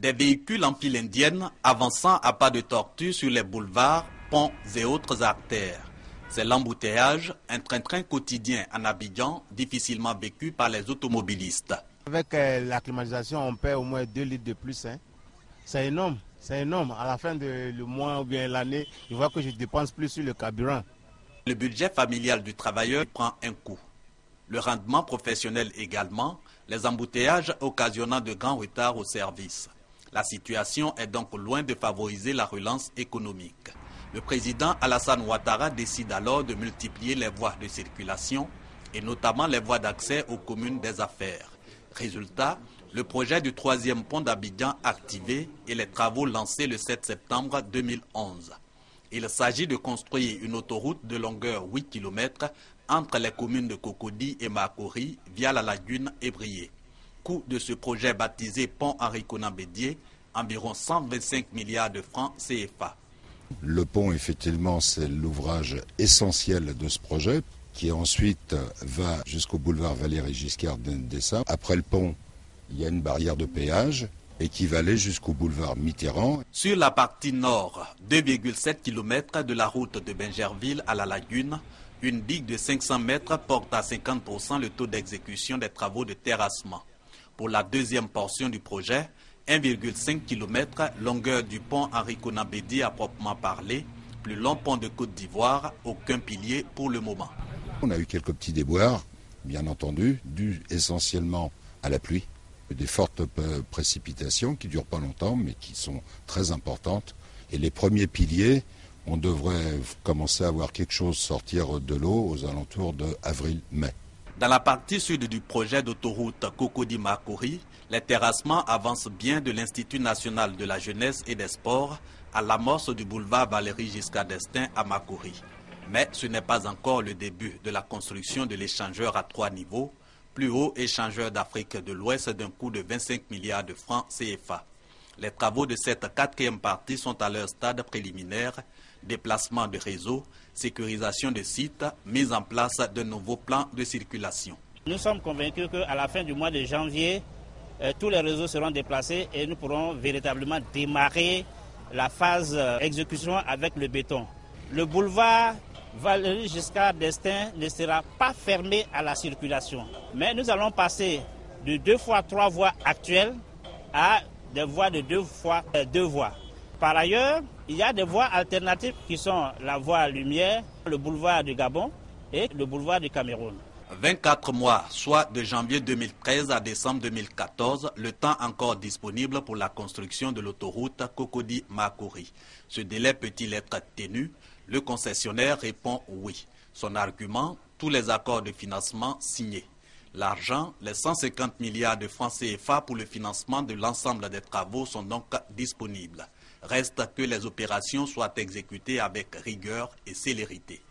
Des véhicules en file indienne avançant à pas de tortue sur les boulevards, ponts et autres artères. C'est l'embouteillage, un train-train quotidien en Abidjan, difficilement vécu par les automobilistes. Avec la climatisation, on paie au moins 2 litres de plus. C'est énorme, c'est énorme. À la fin du mois ou bien l'année, je vois que je dépense plus sur le carburant. Le budget familial du travailleur prend un coup. Le rendement professionnel également, les embouteillages occasionnant de grands retards au service. La situation est donc loin de favoriser la relance économique. Le président Alassane Ouattara décide alors de multiplier les voies de circulation et notamment les voies d'accès aux communes des affaires. Résultat, le projet du 3e pont d'Abidjan activé et les travaux lancés le 7 septembre 2011. Il s'agit de construire une autoroute de longueur 8 km entre les communes de Cocody et Makori via la lagune Ébrié. Coût de ce projet baptisé Pont Henri Konan Bédié, environ 125 milliards de francs CFA. Le pont, effectivement, c'est l'ouvrage essentiel de ce projet, qui ensuite va jusqu'au boulevard Valéry Giscard d'Estaing. Après le pont, il y a une barrière de péage et qui va aller jusqu'au boulevard Mitterrand. Sur la partie nord, 2,7 km de la route de Bingerville à la lagune, une digue de 500 mètres porte à 50% le taux d'exécution des travaux de terrassement. Pour la deuxième portion du projet, 1,5 km, longueur du pont Henri Konan Bédié à proprement parler, plus long pont de Côte d'Ivoire, aucun pilier pour le moment. On a eu quelques petits déboires, bien entendu, dus essentiellement à la pluie. Des fortes précipitations qui ne durent pas longtemps, mais qui sont très importantes. Et les premiers piliers, on devrait commencer à voir quelque chose sortir de l'eau aux alentours de avril-mai. Dans la partie sud du projet d'autoroute Cocody-Makori, les terrassements avancent bien de l'Institut national de la jeunesse et des sports à l'amorce du boulevard Valéry Giscard d'Estaing à Makori. Mais ce n'est pas encore le début de la construction de l'échangeur à 3 niveaux, plus haut échangeur d'Afrique de l'Ouest d'un coût de 25 milliards de francs CFA. Les travaux de cette 4e partie sont à leur stade préliminaire, déplacement de réseau, sécurisation de sites, mise en place de nouveaux plans de circulation. Nous sommes convaincus qu'à la fin du mois de janvier, tous les réseaux seront déplacés et nous pourrons véritablement démarrer la phase exécution avec le béton. Le boulevard Valéry Giscard d'Estaing ne sera pas fermé à la circulation. Mais nous allons passer de 2 fois 3 voies actuelles à des voies de 2 fois 2 voies. Par ailleurs, il y a des voies alternatives qui sont la voie Lumière, le boulevard du Gabon et le boulevard du Cameroun. 24 mois, soit de janvier 2013 à décembre 2014, le temps encore disponible pour la construction de l'autoroute Cocody-Makori. Ce délai peut-il être tenu? Le concessionnaire répond oui. Son argument, tous les accords de financement signés. L'argent, les 150 milliards de francs CFA pour le financement de l'ensemble des travaux sont donc disponibles. Reste que les opérations soient exécutées avec rigueur et célérité.